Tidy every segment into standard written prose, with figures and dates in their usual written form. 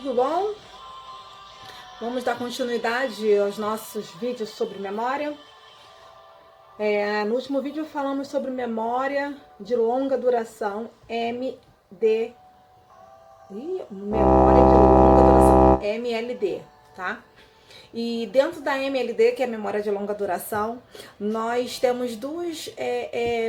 tudo bom? Vamos dar continuidade aos nossos vídeos sobre memória. No último vídeo falamos sobre memória de longa duração, memória de longa duração, MLD, tá? E dentro da MLD, que é a memória de longa duração, nós temos duas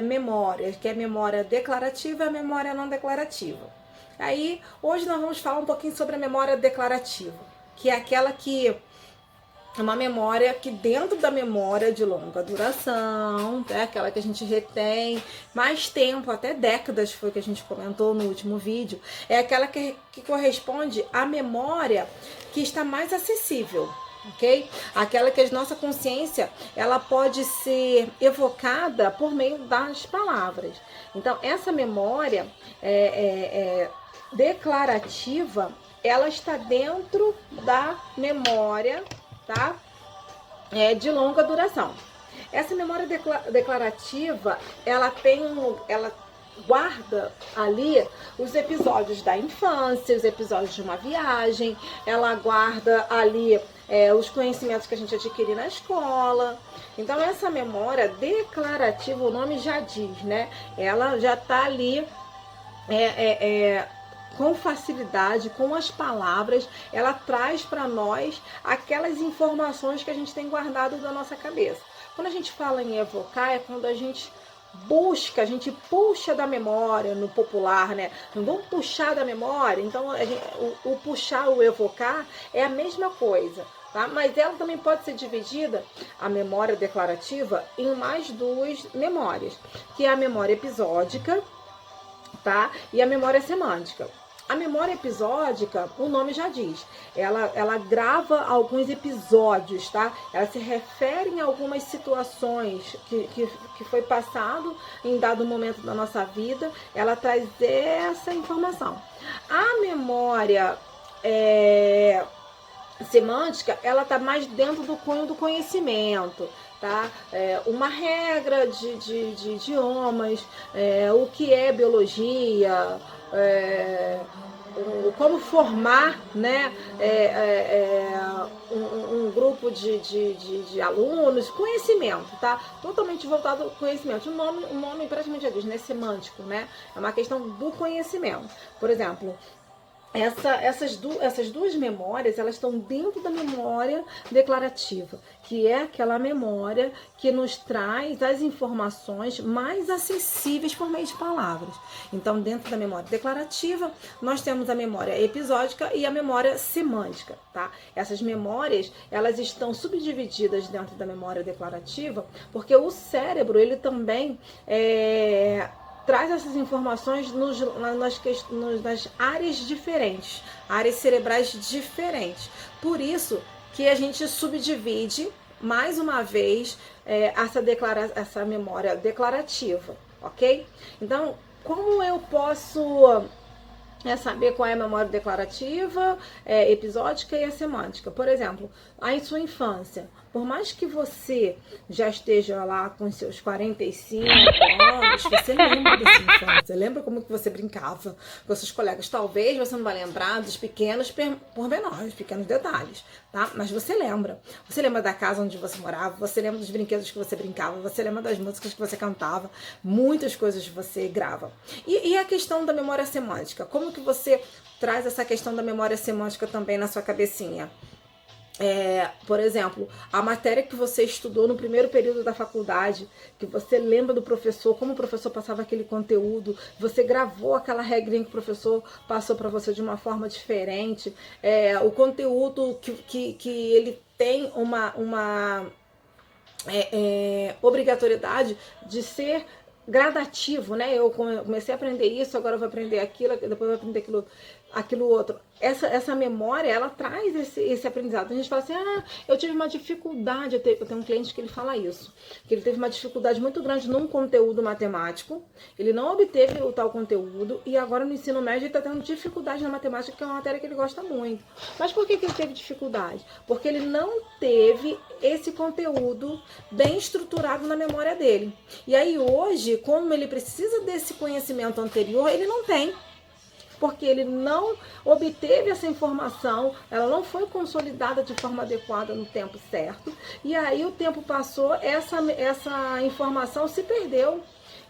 memórias, que é a memória declarativa e a memória não declarativa. Aí, hoje nós vamos falar um pouquinho sobre a memória declarativa, que é aquela que é uma memória que dentro da memória de longa duração, aquela que a gente retém mais tempo, até décadas foi que a gente comentou no último vídeo, é aquela que corresponde à memória que está mais acessível. Ok? Aquela que a nossa consciência ela pode ser evocada por meio das palavras. Então, essa memória declarativa, ela está dentro da memória, tá? De longa duração. Essa memória declarativa, ela guarda ali os episódios da infância, os episódios de uma viagem, ela guarda ali os conhecimentos que a gente adquiriu na escola. Então, essa memória declarativa, o nome já diz, né? Ela já está ali com facilidade, com as palavras, ela traz para nós aquelas informações que a gente tem guardado da nossa cabeça. Quando a gente fala em evocar, é quando a gente busca, a gente puxa da memória, no popular, né? Não vamos puxar da memória, então o puxar, o evocar é a mesma coisa, tá? Mas ela também pode ser dividida, a memória declarativa, em mais duas memórias, que é a memória episódica, tá? E a memória semântica. A memória episódica, o nome já diz, ela grava alguns episódios, tá? Ela se refere em algumas situações que foi passado em dado momento da nossa vida, ela traz essa informação. A memória semântica, ela está mais dentro do cunho do conhecimento, tá? Uma regra de idiomas, o que é biologia, como formar, né, um grupo de alunos, conhecimento, tá? Totalmente voltado ao conhecimento. O nome praticamente já diz, né? Semântico, né? É uma questão do conhecimento. Por exemplo, essas duas memórias, elas estão dentro da memória declarativa, que é aquela memória que nos traz as informações mais acessíveis por meio de palavras. Então, dentro da memória declarativa, nós temos a memória episódica e a memória semântica, tá? Essas memórias, elas estão subdivididas dentro da memória declarativa, porque o cérebro, ele também traz essas informações nas áreas diferentes, áreas cerebrais diferentes. Por isso que a gente subdivide, mais uma vez, essa memória declarativa, ok? Então, como eu posso saber qual é a memória declarativa, episódica e a semântica? Por exemplo, em sua infância, por mais que você já esteja lá com seus 45 anos, você lembra da sua infância, lembra como que você brincava com seus colegas. Talvez você não vai lembrar dos pequenos pormenores, pequenos detalhes, tá? Mas você lembra. Você lembra da casa onde você morava, você lembra dos brinquedos que você brincava, você lembra das músicas que você cantava, muitas coisas você grava. E a questão da memória semântica, como que você traz essa questão da memória semântica também na sua cabecinha? Por exemplo, a matéria que você estudou no primeiro período da faculdade, que você lembra do professor, como o professor passava aquele conteúdo, você gravou aquela regrinha que o professor passou para você de uma forma diferente, o conteúdo que ele tem uma obrigatoriedade de ser gradativo, né? Eu comecei a aprender isso, agora eu vou aprender aquilo, depois eu vou aprender aquilo outro. Essa memória, ela traz esse aprendizado. A gente fala assim, eu tive uma dificuldade, eu tenho um cliente que ele fala isso, que ele teve uma dificuldade muito grande num conteúdo matemático, ele não obteve o tal conteúdo, e agora no ensino médio ele está tendo dificuldade na matemática, que é uma matéria que ele gosta muito. Mas por que ele teve dificuldade? Porque ele não teve esse conteúdo bem estruturado na memória dele. E aí hoje, como ele precisa desse conhecimento anterior, ele não tem. porque ele não obteve essa informação, ela não foi consolidada de forma adequada no tempo certo, e aí o tempo passou, essa informação se perdeu,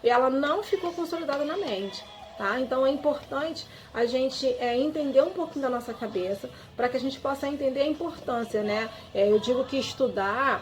e ela não ficou consolidada na mente. Tá? Então é importante a gente entender um pouquinho da nossa cabeça para que a gente possa entender a importância, né? Eu digo que estudar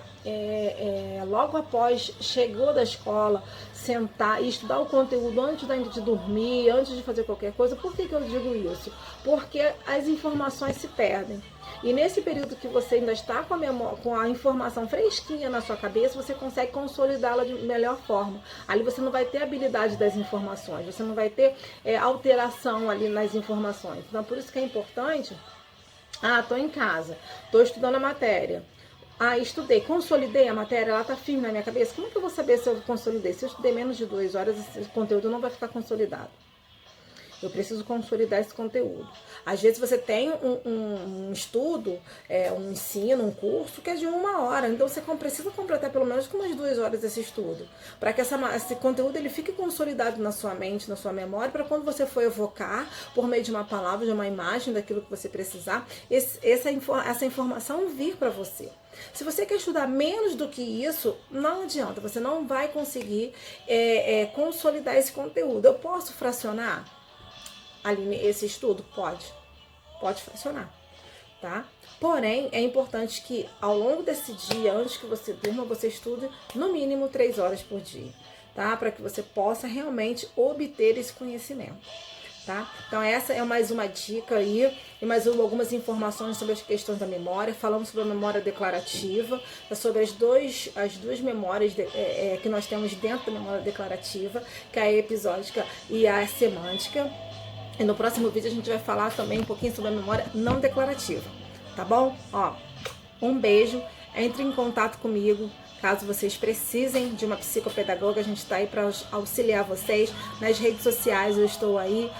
logo após chegou da escola, sentar e estudar o conteúdo antes de dormir, antes de fazer qualquer coisa. Por que eu digo isso? Porque as informações se perdem. E nesse período que você ainda está com a informação fresquinha na sua cabeça, você consegue consolidá-la de melhor forma. Ali você não vai ter habilidade das informações, você não vai ter alteração ali nas informações. Então, por isso que é importante, estou em casa, estou estudando a matéria. Estudei, consolidei a matéria, ela está firme na minha cabeça. Como é que eu vou saber se eu consolidei? Se eu estudei menos de 2 horas, esse conteúdo não vai ficar consolidado. Eu preciso consolidar esse conteúdo. Às vezes você tem um estudo, um ensino, um curso que é de 1 hora. Então você precisa completar pelo menos com umas 2 horas esse estudo. Para que esse conteúdo ele fique consolidado na sua mente, na sua memória, para quando você for evocar, por meio de uma palavra, de uma imagem, daquilo que você precisar, essa informação vir para você. Se você quer estudar menos do que isso, não adianta. Você não vai conseguir consolidar esse conteúdo. Eu posso fracionar? Ali esse estudo? Pode fracionar, tá? Porém, é importante que ao longo desse dia, antes que você durma, você estude no mínimo 3 horas por dia, tá? Para que você possa realmente obter esse conhecimento, tá? Então essa é mais uma dica aí, e mais algumas informações sobre as questões da memória. Falamos sobre a memória declarativa, sobre as duas memórias que nós temos dentro da memória declarativa, que é a episódica e a semântica. E no próximo vídeo a gente vai falar também um pouquinho sobre a memória não declarativa, tá bom? Um beijo, entre em contato comigo, caso vocês precisem de uma psicopedagoga, a gente está aí para auxiliar vocês. Nas redes sociais eu estou aí.